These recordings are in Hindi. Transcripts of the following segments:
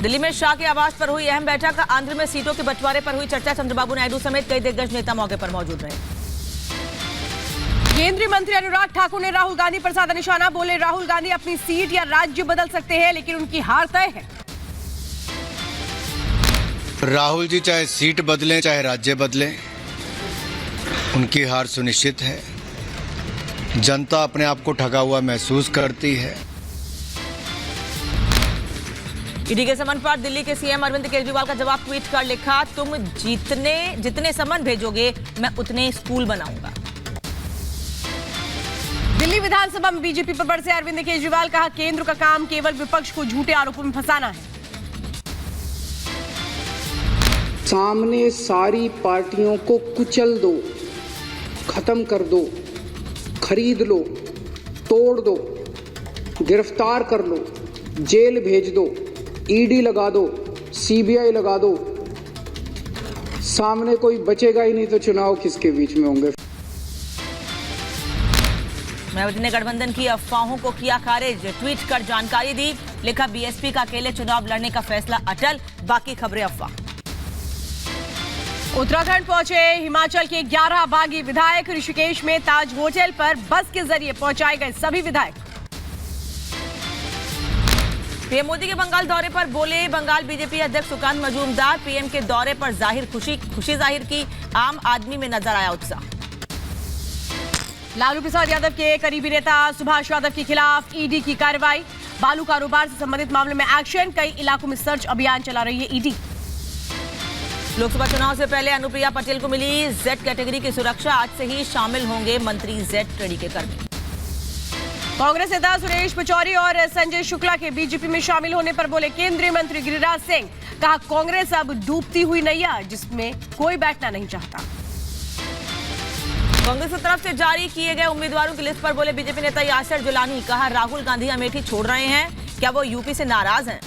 दिल्ली में शाह के आवास पर हुई अहम बैठक। आंध्र में सीटों के बंटवारे पर हुई चर्चा। चंद्रबाबू नायडू समेत कई दिग्गज नेता मौके पर मौजूद रहे। केंद्रीय मंत्री अनुराग ठाकुर ने राहुल गांधी पर साधा निशाना। बोले, राहुल गांधी अपनी सीट या राज्य बदल सकते हैं, लेकिन उनकी हार तय है। राहुल जी चाहे सीट बदलें चाहे राज्य बदलें, उनकी हार सुनिश्चित है। जनता अपने आप को ठगा हुआ महसूस करती है। ईडी के समन पर दिल्ली के सीएम अरविंद केजरीवाल का जवाब ट्वीट कर लिखा, तुम जितने समन भेजोगे मैं उतने स्कूल बनाऊंगा। दिल्ली विधानसभा में बीजेपी पर बरसे अरविंद केजरीवाल। कहा, केंद्र का काम केवल विपक्ष को झूठे आरोपों में फंसाना है। सामने सारी पार्टियों को कुचल दो, खत्म कर दो, खरीद लो, तोड़ दो, गिरफ्तार कर लो, जेल भेज दो, ईडी लगा दो, सीबीआई लगा दो। सामने कोई बचेगा ही नहीं तो चुनाव किसके बीच में होंगे। मायावती ने गठबंधन की अफवाहों को किया खारिज। ट्वीट कर जानकारी दी। लिखा, बीएसपी का अकेले चुनाव लड़ने का फैसला अटल, बाकी खबरें अफवाह। उत्तराखंड पहुंचे हिमाचल के 11 बागी विधायक। ऋषिकेश में ताज होटल पर बस के जरिए पहुंचाए गए सभी विधायक। पीएम मोदी के बंगाल दौरे पर बोले बंगाल बीजेपी अध्यक्ष सुकांत मजूमदार। पीएम के दौरे पर खुशी जाहिर की। आम आदमी में नजर आया उत्साह। लालू प्रसाद यादव के करीबी नेता सुभाष यादव के खिलाफ ईडी की कार्रवाई। बालू कारोबार से संबंधित मामले में एक्शन। कई इलाकों में सर्च अभियान चला रही है ईडी। लोकसभा चुनाव से पहले अनुप्रिया पटेल को मिली जेड कैटेगरी की सुरक्षा। आज से ही शामिल होंगे मंत्री जेड श्रेणी के कर्मी। कांग्रेस नेता सुरेश पचौरी और संजय शुक्ला के बीजेपी में शामिल होने पर बोले केंद्रीय मंत्री गिरिराज सिंह। कहा, कांग्रेस अब डूबती हुई नैया जिसमें कोई बैठना नहीं चाहता। कांग्रेस की तरफ से जारी किए गए उम्मीदवारों की लिस्ट पर बोले बीजेपी नेता यासिर जिलानी। कहा, राहुल गांधी अमेठी छोड़ रहे हैं, क्या वो यूपी से नाराज हैं?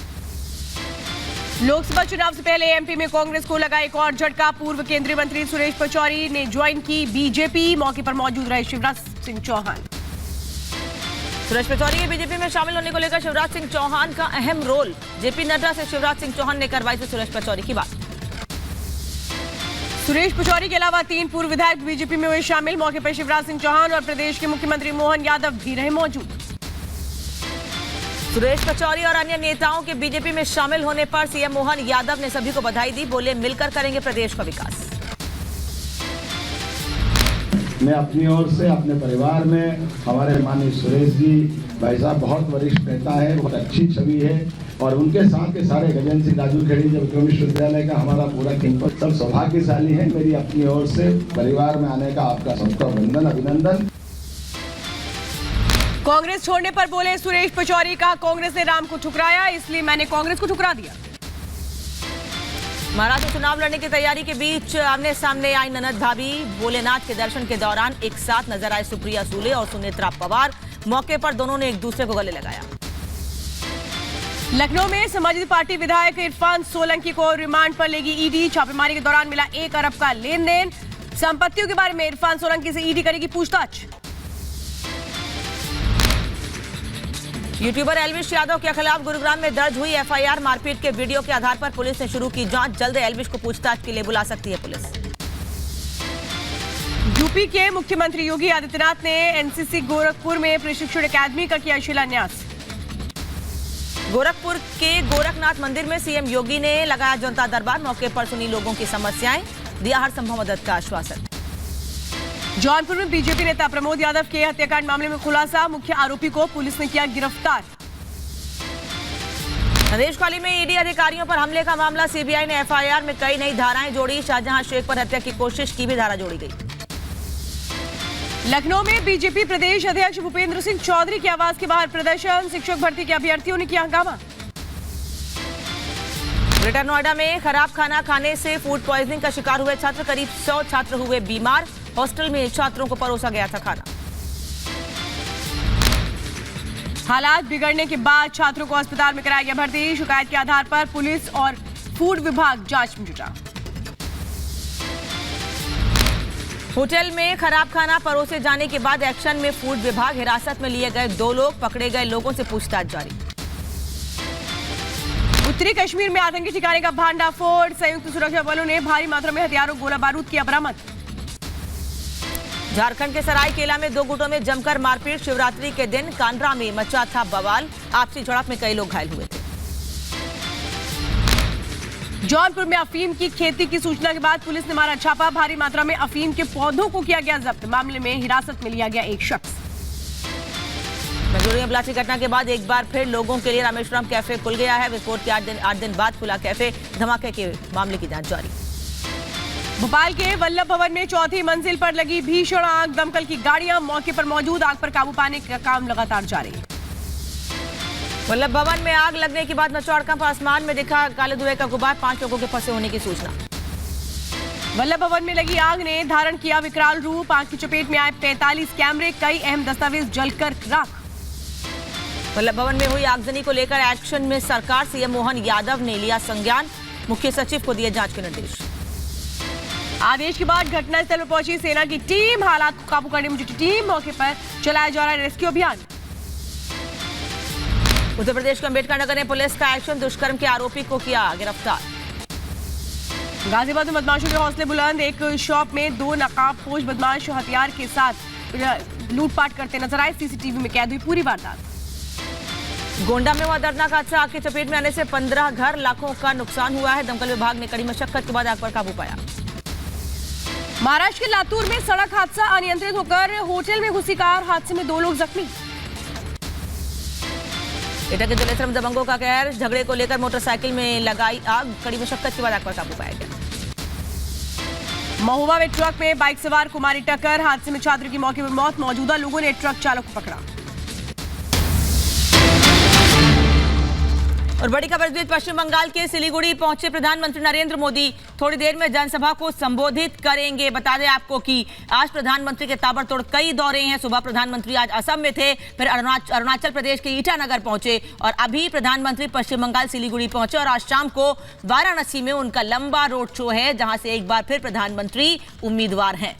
लोकसभा चुनाव से पहले एमपी में कांग्रेस को लगा एक और झटका। पूर्व केंद्रीय मंत्री सुरेश पचौरी ने ज्वाइन की बीजेपी। मौके पर मौजूद रहे शिवराज सिंह चौहान। सुरेश पचौरी के बीजेपी में शामिल होने को लेकर शिवराज सिंह चौहान का अहम रोल। जेपी नड्डा से शिवराज सिंह चौहान ने करवाई थी सुरेश पचौरी की बात। सुरेश पचौरी के अलावा 3 पूर्व विधायक बीजेपी में हुए शामिल। मौके पर शिवराज सिंह चौहान और प्रदेश के मुख्यमंत्री मोहन यादव भी रहे मौजूद। सुरेश पचौरी और अन्य नेताओं के बीजेपी में शामिल होने पर सीएम मोहन यादव ने सभी को बधाई दी। बोले, मिलकर करेंगे प्रदेश का विकास। मैं अपनी ओर से अपने परिवार में हमारे माननीय सुरेश जी भाई साहब बहुत वरिष्ठ नेता है, बहुत अच्छी छवि है और उनके साथ के सारे गजेंद्र सिंह राजू खेड़ी जब विश्वविद्यालय का हमारा पूरा कैंपस सब सौभाग्यशाली है। मेरी अपनी ओर से परिवार में आने का आपका सबका वंदन, अभिनंदन। कांग्रेस छोड़ने पर बोले सुरेश पचौरी। कहा, कांग्रेस ने राम को ठुकराया, इसलिए मैंने कांग्रेस को ठुकरा दिया। महाराष्ट्र में चुनाव लड़ने की तैयारी के बीच आमने सामने आई ननद भाभी। भोलेनाथ के दर्शन के दौरान एक साथ नजर आए सुप्रिया सूले और सुनेत्रा पवार। मौके पर दोनों ने एक दूसरे को गले लगाया। लखनऊ में समाजवादी पार्टी विधायक इरफान सोलंकी को रिमांड पर लेगी ईडी। छापेमारी के दौरान मिला 1 अरब का लेन देन। संपत्तियों के बारे में इरफान सोलंकी से ईडी करेगी पूछताछ। यूट्यूबर एल्विश यादव के खिलाफ गुरुग्राम में दर्ज हुई एफआईआर। मारपीट के वीडियो के आधार पर पुलिस ने शुरू की जांच। जल्द एल्विश को पूछताछ के लिए बुला सकती है पुलिस। यूपी के मुख्यमंत्री योगी आदित्यनाथ ने एनसीसी गोरखपुर में प्रशिक्षण अकादमी का किया शिलान्यास। गोरखपुर के गोरखनाथ मंदिर में सीएम योगी ने लगाया जनता दरबार। मौके पर सुनी लोगों की समस्याएं, दिया हर संभव मदद का आश्वासन। जौनपुर में बीजेपी नेता प्रमोद यादव के हत्याकांड मामले में खुलासा। मुख्य आरोपी को पुलिस ने किया गिरफ्तार। नरेश कॉलोनी में ईडी अधिकारियों पर हमले का मामला। सीबीआई ने एफआईआर में कई नई धाराएं जोड़ी। शाहजहां शेख पर हत्या की कोशिश की भी धारा जोड़ी गई। लखनऊ में बीजेपी प्रदेश अध्यक्ष भूपेंद्र सिंह चौधरी के आवास के बाहर प्रदर्शन। शिक्षक भर्ती के अभ्यर्थियों ने किया हंगामा। ग्रेटर नोएडा में खराब खाना खाने से फूड पॉइजनिंग का शिकार हुए छात्र। करीब 100 छात्र हुए बीमार। हॉस्टल में छात्रों को परोसा गया था खाना। हालात बिगड़ने के बाद छात्रों को अस्पताल में कराया गया भर्ती। शिकायत के आधार पर पुलिस और फूड विभाग जांच में जुटा। होटल में खराब खाना परोसे जाने के बाद एक्शन में फूड विभाग। हिरासत में लिए गए 2 लोग। पकड़े गए लोगों से पूछताछ जारी। उत्तरी कश्मीर में आतंकी ठिकाने का भांडाफोड़, संयुक्त सुरक्षा बलों ने भारी मात्रा में हथियारों गोला बारूद किया बरामद। झारखंड के सरायकेला में 2 गुटों में जमकर मारपीट, शिवरात्रि के दिन कांड्रा में मचा था बवाल, आपसी झड़प में कई लोग घायल हुए थे। जौनपुर में अफीम की खेती की सूचना के बाद पुलिस ने मारा छापा, भारी मात्रा में अफीम के पौधों को किया गया जब्त, मामले में हिरासत में लिया गया एक शख्स। मंगलुरु में ब्लास्ट की घटना के बाद एक बार फिर लोगों के लिए रामेश्वरम कैफे खुल गया है। विस्फोट के 8 दिन बाद खुला कैफे, धमाके के मामले की जांच जारी। भोपाल के वल्लभ भवन में 4थी मंजिल पर लगी भीषण आग, दमकल की गाड़ियां मौके पर मौजूद, आग पर काबू पाने का काम लगातार जारी। वल्लभ भवन में आग लगने के बाद मचा हड़कंप, आसमान में दिखा काले धुएं का गुबार, 5 लोगों के फंसे होने की सूचना। वल्लभ भवन में लगी आग ने धारण किया विकराल रूप, आग की चपेट में आए 45 कैमरे, कई अहम दस्तावेज जलकर राख। वल्लभ भवन में हुई आगजनी को लेकर एक्शन में सरकार, सीएम मोहन यादव ने लिया संज्ञान, मुख्य सचिव को दिए जांच के निर्देश। आदेश के बाद घटनास्थल पर पहुंची सेना की टीम, हालात को काबू करने में जुटी टीम, मौके पर चलाया जा रहा है रेस्क्यू अभियान। उत्तर प्रदेश के अंबेडकर नगर में पुलिस का एक्शन, दुष्कर्म के आरोपी को किया गिरफ्तार। गाजियाबाद में बदमाशों के हौसले बुलंद, एक शॉप में 2 नकाबपोश बदमाश हथियार के साथ लूटपाट करते नजर आए, सीसीटीवी में कैद हुई पूरी वारदात। गोंडा में हुआ दर्दनाक हादसा, आग की चपेट में आने से 15 घर, लाखों का नुकसान हुआ है, दमकल विभाग ने कड़ी मशक्कत के बाद आग पर काबू पाया। महाराष्ट्र के लातूर में सड़क हादसा, अनियंत्रित होकर होटल में घुसी कार, हादसे में 2 लोग जख्मी। एटा के जलेसर में दबंगों का कहर, झगड़े को लेकर मोटरसाइकिल में लगाई आग, कड़ी मशक्कत के बाद आग पर काबू पाया गया। महुआ में ट्रक में बाइक सवार को मारी टक्कर, हादसे में छात्र की मौके पर मौत, मौजूदा लोगों ने ट्रक चालक को पकड़ा। और बड़ी खबर इस बीच पश्चिम बंगाल के सिलीगुड़ी पहुंचे प्रधानमंत्री नरेंद्र मोदी, थोड़ी देर में जनसभा को संबोधित करेंगे। बता दें आपको कि आज प्रधानमंत्री के ताबड़तोड़ कई दौरे हैं। सुबह प्रधानमंत्री आज असम में थे, फिर अरुणाचल प्रदेश के ईटानगर पहुंचे और अभी प्रधानमंत्री पश्चिम बंगाल सिलीगुड़ी पहुंचे और आज शाम को वाराणसी में उनका लंबा रोड शो है, जहां से एक बार फिर प्रधानमंत्री उम्मीदवार हैं।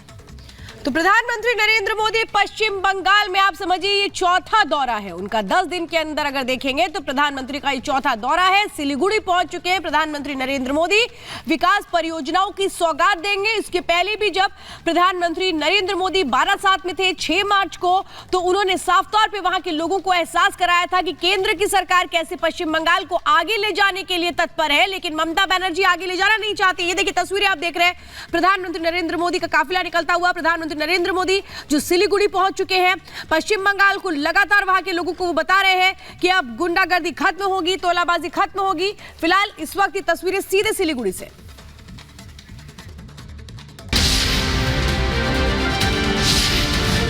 तो प्रधानमंत्री नरेंद्र मोदी पश्चिम बंगाल में आप समझिए ये 4था दौरा है उनका। 10 दिन के अंदर अगर देखेंगे तो प्रधानमंत्री का ये 4था दौरा है। सिलीगुड़ी पहुंच चुके हैं प्रधानमंत्री नरेंद्र मोदी, विकास परियोजनाओं की सौगात देंगे। इसके पहले भी जब प्रधानमंत्री नरेंद्र मोदी बारासात में थे 6 मार्च को, तो उन्होंने साफ तौर पे वहां के लोगों को एहसास कराया था कि केंद्र की सरकार कैसे पश्चिम बंगाल को आगे ले जाने के लिए तत्पर है, लेकिन ममता बनर्जी आगे ले जाना नहीं चाहती। ये देखिए तस्वीरें आप देख रहे हैं, प्रधानमंत्री नरेंद्र मोदी का काफिला निकलता हुआ। प्रधानमंत्री नरेंद्र मोदी जो सिलीगुड़ी पहुंच चुके हैं, पश्चिम बंगाल को लगातार वहां के लोगों को वो बता रहे हैं कि अब गुंडागर्दी खत्म होगी, तोलाबाजी खत्म होगी। फिलहाल इस वक्त ये तस्वीरें सीधे सिलीगुड़ी से।